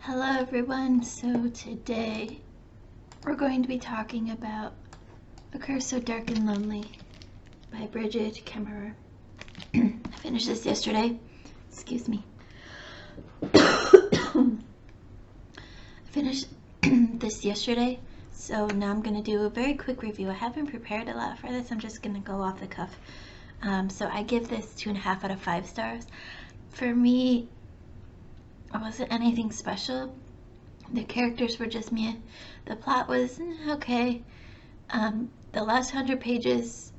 Hello everyone, so today we're going to be talking about A Curse So Dark and Lonely by Brigid Kemmerer. I finished this yesterday. Excuse me. I finished this yesterday, so now I'm going to do a very quick review. I haven't prepared a lot for this, I'm just going to go off the cuff. So I give this 2.5 out of 5 stars. For me, it wasn't anything special. The characters were just meh. The plot was okay. The last 100 pages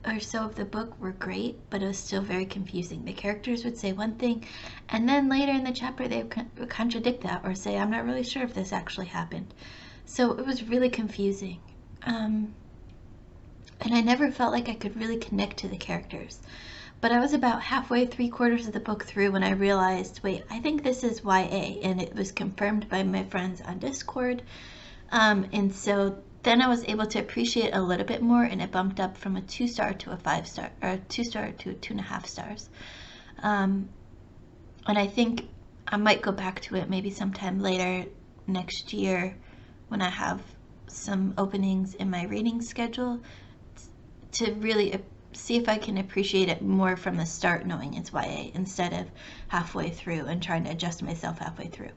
or so of the book were great, but it was still very confusing. The characters would say one thing, and then later in the chapter they would contradict that or say, I'm not really sure if this actually happened. So it was really confusing. And I never felt like I could really connect to the characters. But I was about halfway, 3/4 of the book through when I realized, wait, I think this is YA, and it was confirmed by my friends on Discord. And so then I was able to appreciate a little bit more, and it bumped up from a 2-star to a 5-star, or a 2-star to a 2.5 stars. And I think I might go back to it maybe sometime later next year when I have some openings in my reading schedule to really see if I can appreciate it more from the start, knowing it's YA, instead of halfway through and trying to adjust myself halfway through.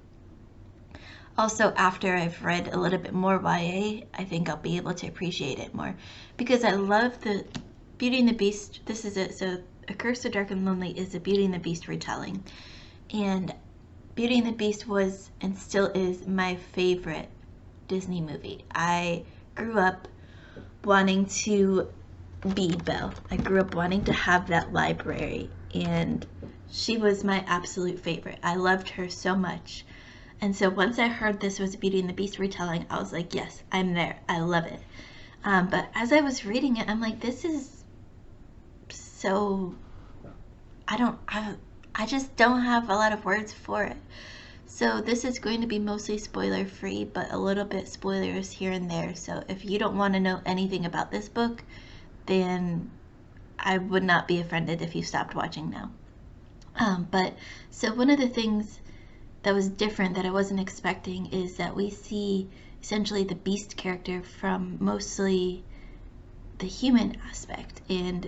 Also, after I've read a little bit more YA, I think I'll be able to appreciate it more, because I love the Beauty and the Beast. This is it. So A Curse So Dark and Lonely is a Beauty and the Beast retelling, and Beauty and the Beast was and still is my favorite Disney movie. I grew up wanting to be Belle. I grew up wanting to have that library, and she was my absolute favorite. I loved her so much. And so once I heard this was a Beauty and the Beast retelling, I was like, yes, I'm there. I love it. But as I was reading it, I'm like, this is so, I just don't have a lot of words for it. So this is going to be mostly spoiler free, but a little bit spoilers here and there. So if you don't want to know anything about this book, then I would not be offended if you stopped watching now. But so one of the things that was different that I wasn't expecting is that we see essentially the Beast character from mostly the human aspect, and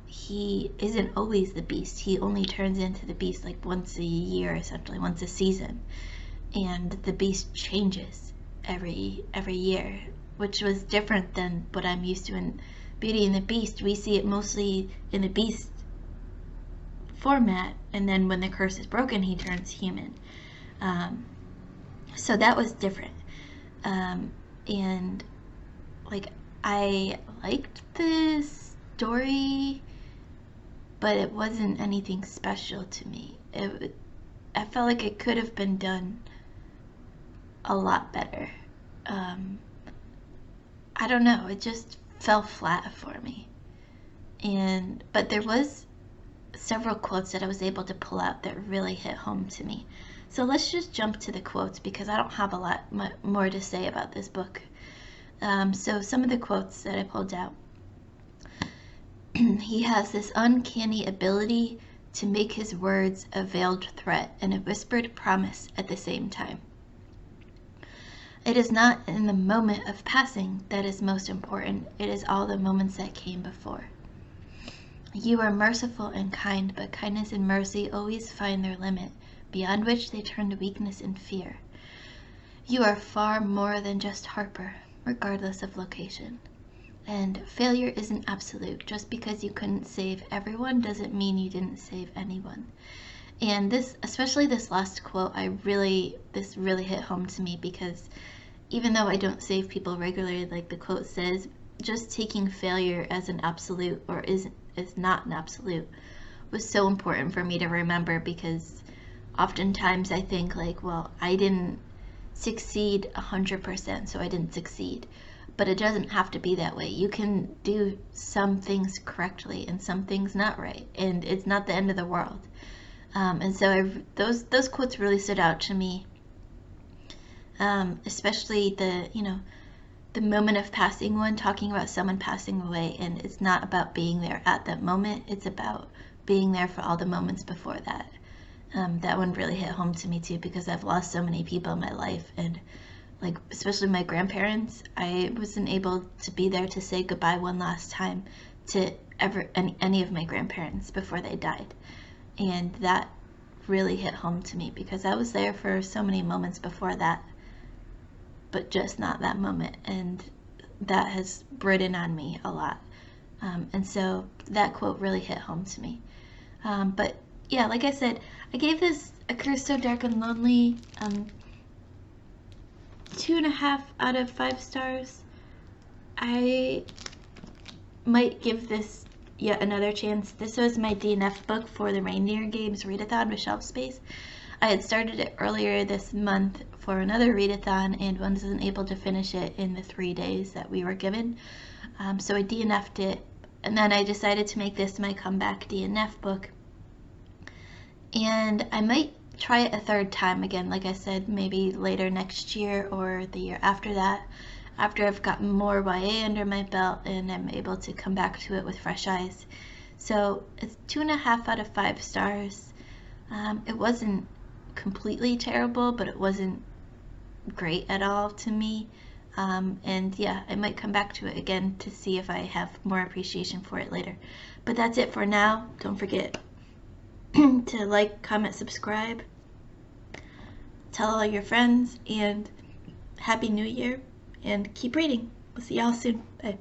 he isn't always the Beast. He only turns into the Beast like once a year, essentially once a season, and the Beast changes every year, which was different than what I'm used to in Beauty and the Beast. We see it mostly in the Beast format, and then when the curse is broken, he turns human. So that was different. And like, I liked the story, but it wasn't anything special to me. I felt like it could have been done a lot better. I don't know, it just fell flat for me. But there was several quotes that I was able to pull out that really hit home to me. So let's just jump to the quotes, because I don't have a lot more to say about this book. So some of the quotes that I pulled out. He has this uncanny ability to make his words a veiled threat and a whispered promise at the same time. It is not in the moment of passing that is most important. It is all the moments that came before. You are merciful and kind, but kindness and mercy always find their limit, beyond which they turn to weakness and fear. You are far more than just Harper, regardless of location. And failure isn't absolute. Just because you couldn't save everyone doesn't mean you didn't save anyone. And this, especially this last quote, this really hit home to me, because even though I don't save people regularly, like the quote says, just taking failure as an absolute, or is not an absolute, was so important for me to remember, because oftentimes I think like, well, I didn't succeed 100%, so I didn't succeed. But it doesn't have to be that way. You can do some things correctly and some things not right, and it's not the end of the world. And so those quotes really stood out to me, especially the moment of passing one, talking about someone passing away, and it's not about being there at that moment, it's about being there for all the moments before that. That one really hit home to me too, because I've lost so many people in my life, and like especially my grandparents. I wasn't able to be there to say goodbye one last time to any of my grandparents before they died, and that really hit home to me because I was there for so many moments before that, but just not that moment, and that has burdened on me a lot. And so that quote really hit home to me. But yeah, like I said, I gave this A Curse So Dark and Lonely 2.5 out of 5 stars. I might give this yet another chance. This was my DNF book for the Reindeer Games readathon with Shelf Space. I had started it earlier this month for another readathon and wasn't able to finish it in the 3 days that we were given. So I DNF'd it, and then I decided to make this my comeback DNF book. And I might try it a third time again, like I said, maybe later next year or the year after that, after I've gotten more YA under my belt and I'm able to come back to it with fresh eyes. So it's 2.5 out of 5 stars. It wasn't completely terrible, but it wasn't great at all to me. And yeah, I might come back to it again to see if I have more appreciation for it later. But that's it for now. Don't forget to like, comment, subscribe, tell all your friends, and Happy New Year, and keep reading. We'll see y'all soon. Bye.